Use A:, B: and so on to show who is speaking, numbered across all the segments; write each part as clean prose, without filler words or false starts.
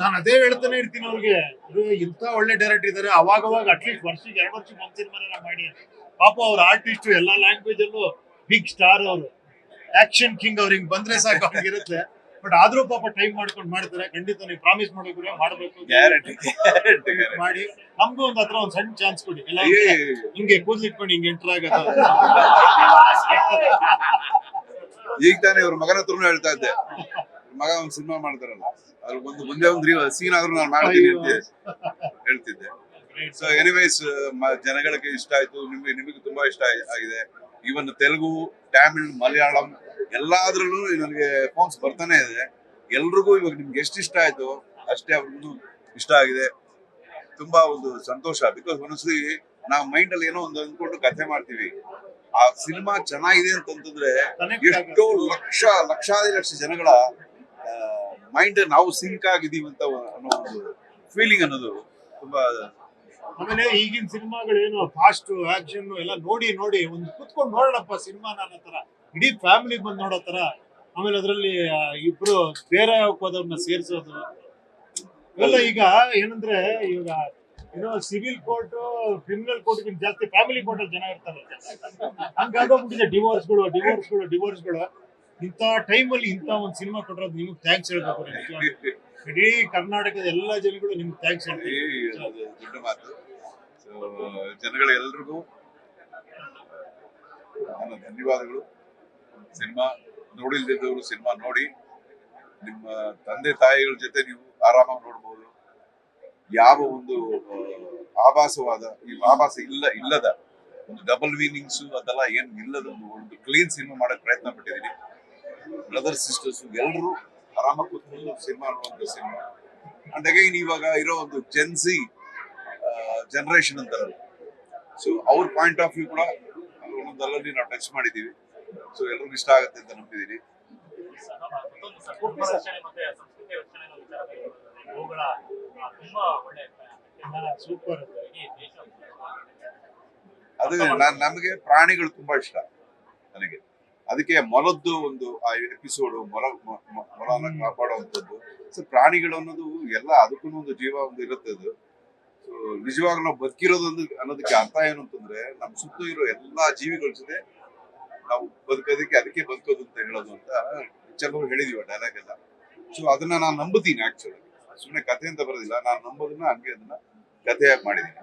A: ನಾನು ಅದೇ ಹೇಳ್ತಾನೆ ಇರ್ತೀನಿ ಅವ್ರಿಗೆ, ಇಂತ ಒಳ್ಳೆ ಡೈರೆಕ್ಟರ್ ಇದಾರೆ, ಅವಾಗ ಅಟ್ಲೀಸ್ಟ್ ವರ್ಷಕ್ಕೆ 2 ವರ್ಷಕ್ಕೆ ಒಂದ್ ಸಿನಿಮಾನ ಮಾಡಿ. ಪಾಪ ಅವ್ರ ಆರ್ಟಿಸ್ಟ್ ಎಲ್ಲಾ ಲ್ಯಾಂಗ್ವೇಜ್ ಅಲ್ಲೂ ಬಿಗ್ ಸ್ಟಾರ್, ಅವರು ಆಕ್ಷನ್ ಕಿಂಗ್, ಅವ್ರಿಗೆ ಹಿಂಗ್ ಬಂದ್ರೆ ಸಾಕು ಅವ್ರಿಗಿರುತ್ತೆ. ಬಟ್ ಆದ್ರೂ ಪಾಪ ಟೈಮ್ ಮಾಡ್ಕೊಂಡು ಮಾಡ್ತಾರೆ. ಖಂಡಿತ ನೀವು ಪ್ರಾಮಿಸ್ ಮಾಡ್ಬೇಕು, ಮಾಡ್ಬೇಕು, ಮಾಡಿ ನಮ್ಗೂ ಒಂದ್ ಹತ್ರ ಒಂದ್ ಸಣ್ಣ ಚಾನ್ಸ್ ಕೊಡಿ. ಎಲ್ಲ ಹಿಂಗೆ ಕೂದ್ಲಿಟ್ಕೊಂಡು ಹಿಂಗೆ ಎಂಟರ್ ಆಗತ್ತ.
B: ಈಗ ತಾನೇ ಇವ್ರ ಮಗನ ಹತ್ರನು ಹೇಳ್ತಾ ಇದ್ದೆ, ಮಗ ಒಂದ್ ಸಿನಿಮಾ ಮಾಡ್ತಾರಲ್ಲ, ಅದ್ರ ಮುಂದೆ ಒಂದು ಸೀನ್ ಆದ್ರೂ ನಾನು ಮಾಡ್ತೀನಿ ಅಂತ ಹೇಳ್ತಿದ್ದೆ. ಸೊ ಎನಿವೇಸ್, ಜನಗಳಿಗೆ ಇಷ್ಟ ಆಯ್ತು, ನಿಮಗೆ ತುಂಬಾ ಇಷ್ಟ ಆಗಿದೆ. ಈವನ್ ತೆಲುಗು, ತಮಿಳ್, ಮಲಯಾಳಂ ಎಲ್ಲಾದ್ರಲ್ಲೂ ನನಗೆ ಫೋನ್ಸ್ ಬರ್ತಾನೆ ಇದೆ. ಎಲ್ರಿಗೂ ಇವಾಗ ನಿಮ್ಗೆ ಎಷ್ಟು ಇಷ್ಟ ಆಯ್ತು ಅಷ್ಟೇ ಅವ್ರಿಗೂ ಇಷ್ಟ ಆಗಿದೆ. ತುಂಬಾ ಒಂದು ಸಂತೋಷ. ಬಿಕಾಸ್ ಒಂದ್ಸಲಿ ನಾವು ಮೈಂಡ್ ಅಲ್ಲಿ ಏನೋ ಒಂದು ಅಂದ್ಕೊಂಡು ಕಥೆ ಮಾಡ್ತೀವಿ, ಆ ಸಿನಿಮಾ ಚೆನ್ನಾಗಿದೆ ಅಂತಂದ್ರೆ ಎಷ್ಟೋ ಲಕ್ಷಾದಿ ಜನಗಳ ಮೈಂಡ್ ನಾವು ಸಿಂಕ್ ಆಗಿದೀವಿ ಅಂತ ಅನ್ನೋ ಒಂದು ಫೀಲಿಂಗ್ ಅನ್ನೋದು ತುಂಬಾ.
A: ಆಮೇಲೆ ಈಗಿನ ಸಿನಿಮಾಗಳೇನು ಫಾಸ್ಟ್ ಆಕ್ಷನ್ ಎಲ್ಲ ನೋಡಿ ಒಂದು ಕುತ್ಕೊಂಡು ನೋಡೋಣಪ್ಪ ಸಿನಿಮಾ ಅನ್ನೋ ತರ, ಇಡೀ ಫ್ಯಾಮಿಲಿ ಬಂದು ನೋಡೋ ತರ. ಆಮೇಲೆ ಅದ್ರಲ್ಲಿ ಇಬ್ರು ಬೇರೆ ಹೋದವ್ರನ್ನ ಸೇರ್ಸೋದು ಇವೆಲ್ಲ ಈಗ ಏನಂದ್ರೆ, ಇವಾಗ ಏನೋ ಸಿವಿಲ್ ಕೋರ್ಟ್, ಕ್ರಿಮಿನಲ್ ಕೋರ್ಟ್ಗಿಂತ ಜಾಸ್ತಿ ಫ್ಯಾಮಿಲಿ ಕೋರ್ಟ್ ಅಲ್ಲಿ ಜನ ಇರ್ತಾರೆ. ಹಂಗಾಗೋಗ್ಬಿಟ್ಟಿದೆ ಡಿವೋರ್ಸ್ಗಳು. ಇಂಥ ಟೈಮಲ್ಲಿ ಇಂಥ ಒಂದು ಸಿನಿಮಾ ಕೊಟ್ಟಿರೋದು ನಿಮ್ಗೆ ಥ್ಯಾಂಕ್ಸ್ ಹೇಳ್ಬೇಕು. ಇಡೀ ಕರ್ನಾಟಕದ ಎಲ್ಲಾ ಜನಗಳು ನಿಮ್ಗೆ ಥ್ಯಾಂಕ್ಸ್ ಹೇಳ್ತೀವಿ.
B: ದೊಡ್ಡ ಮಾತು. ಸೊ ಜನಗಳೆಲ್ಲರಿಗೂ ನನ್ನ ಧನ್ಯವಾದಗಳು. ಸಿನಿಮಾ ನೋಡಿಲ್ದಿದ್ದವರು ಸಿನಿಮಾ ನೋಡಿ, ನಿಮ್ಮ ತಂದೆ ತಾಯಿಗಳ ಜೊತೆ ನೀವು ಆರಾಮಾಗಿ ನೋಡ್ಬೋದು. ಯಾವ ಒಂದು ಆಭಾಸ ಇಲ್ಲದ ಒಂದು ಡಬಲ್ ಮೀನಿಂಗ್ಸ್ ಅದೆಲ್ಲ ಏನು ಇಲ್ಲದ ಒಂದು ಕ್ಲೀನ್ ಸಿನಿಮಾ ಮಾಡಕ್ ಪ್ರಯತ್ನ ಪಟ್ಟಿದ್ದೀನಿ. ಬ್ರದರ್ಸ್ ಸಿಸ್ಟರ್ಸ್ ಎಲ್ಲರೂ ಆರಾಮಾಗಿ ಕೂತ್ಕೊಂಡು ಸಿನಿಮಾ ನೋಡುವಂತ ಸಿನಿಮಾ. ಅಂಡ್ ಅಗೈನ್ ಇವಾಗ ಇರೋ ಒಂದು ಜೆನ್ಸಿ ಜನರೇಷನ್ ಅಂತಾರಲ್ಲ, ಸೊ ಅವ್ರ ಪಾಯಿಂಟ್ ಆಫ್ ವ್ಯೂ ಕೂಡ ಒಂದೊಂದರಲ್ಲಿ ನಾವು ಟಚ್ ಮಾಡಿದೀವಿ. ಸೊ ಎಲ್ರಿಗೂ ಇಷ್ಟ ಆಗುತ್ತೆ ಅಂತ ನಂಬಿದ್ದೀನಿ. ಅದು ನಮಗೆ ಪ್ರಾಣಿಗಳು ತುಂಬಾ ಇಷ್ಟ ನನಗೆ. ಅದಕ್ಕೆ ಮೊಲದ್ದು ಒಂದು ಆ ಎಪಿಸೋಡ್, ಮೊಲನ ಕಾಪಾಡುವಂಥದ್ದು. ಸೊ ಪ್ರಾಣಿಗಳು ಅನ್ನೋದು ಎಲ್ಲ, ಅದಕ್ಕೂ ಒಂದು ಜೀವ ಒಂದು ಇರುತ್ತೆ. ಅದು ಸೊ ನಿಜವಾಗ್ಲೂ ನಾವು ಬದುಕಿರೋದು ಅನ್ನೋದಕ್ಕೆ ಅರ್ಥ ಏನು ಅಂತಂದ್ರೆ, ನಮ್ ಸುತ್ತ ಇರೋ ಎಲ್ಲಾ ಜೀವಿಗಳ ಜೊತೆ ನಾವು ಬದುಕೋದಕ್ಕೆ, ಅದಕ್ಕೆ ಬದುಕೋದು ಅಂತ ಹೇಳೋದು ಅಂತ ಕೆಲವರು ಹೇಳಿದೀವಿ ಡೈಲಾಗ್ ಎಲ್ಲ. ಸೊ ಅದನ್ನ ನಾನು ನಂಬುತ್ತೀನಿ. ಆಕ್ಚುಲಿ ಸುಮ್ಮನೆ ಕಥೆ ಅಂತ ಬರೋದಿಲ್ಲ, ನಾನು ನಂಬೋದನ್ನ ಹಂಗೆ ಅದನ್ನ ಕಥೆಯಾಗಿ ಮಾಡಿದೀನಿ.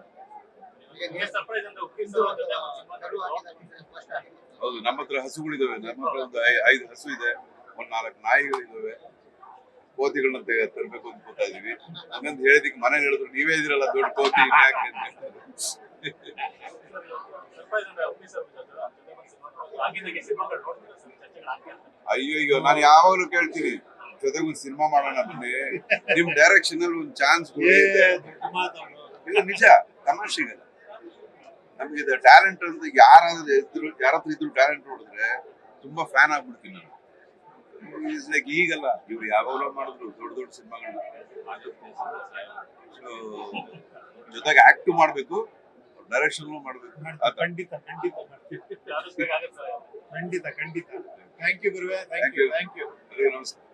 B: ಹೌದು, ನಮ್ಮ ಹತ್ರ ಹಸುಗಳಿದಾವೆ. ನಮ್ಮ ಹತ್ರ ಒಂದು 5 ಹಸು ಇದೆ, ಒಂದ್ 4 ನಾಯಿಗಳಿದಾವೆ. ಕೋತಿಗಳನ್ನ ತರಬೇಕು ಅಂತ ಕೂತಾ ಇದೀವಿ. ಹಂಗಂತ ಹೇಳಿದಕ್ಕೆ ಮನೆ ಹೇಳಿದ್ರು, ನೀವೇ ಇದಿರಲ್ಲ ದೊಡ್ಡ ಕೋತಿ ಯಾಕೆ. ಅಯ್ಯೋ, ನಾನು ಯಾವಾಗ್ಲೂ ಕೇಳ್ತೀನಿ, ಜೊತೆಗೊಂದು ಸಿನಿಮಾ ಮಾಡೋಣ ಬನ್ನಿ, ನಿಮ್ ಡೈರೆಕ್ಷನ್ ಅಲ್ಲಿ ಒಂದು ಚಾನ್ಸ್ ಇಲ್ಲ. ನಿಜ, ತಮಾಷೆಗಲ್ಲ. ನಮ್ಗೆ ಇದು ಟ್ಯಾಲೆಂಟ್ ಅಂತ ಯಾರ ಹತ್ರ ಇದ್ರು ಟ್ಯಾಲೆಂಟ್ ನೋಡಿದ್ರೆ ತುಂಬಾ ಫ್ಯಾನ್ ಆಗ್ಬಿಡ್ತೀನಿ ನಾನು. ಲೈಕ್ ಈಗಲ್ಲ, ಇವ್ರು ಯಾವಾಗಲೂ ಮಾಡಿದ್ರು ದೊಡ್ಡ ಸಿನಿಮಾಗಳನ್ನ. ಸೊ ಜೊತೆಗೆ ಆಕ್ಟ್ ಮಾಡ್ಬೇಕು, ಡೈರೆಕ್ಷನ್ ಮಾಡ್ಬೇಕು.
A: ಖಂಡಿತ ಥ್ಯಾಂಕ್ ಯು ಗುರುವೆ. Thank you.
B: ನಮಸ್ಕಾರ.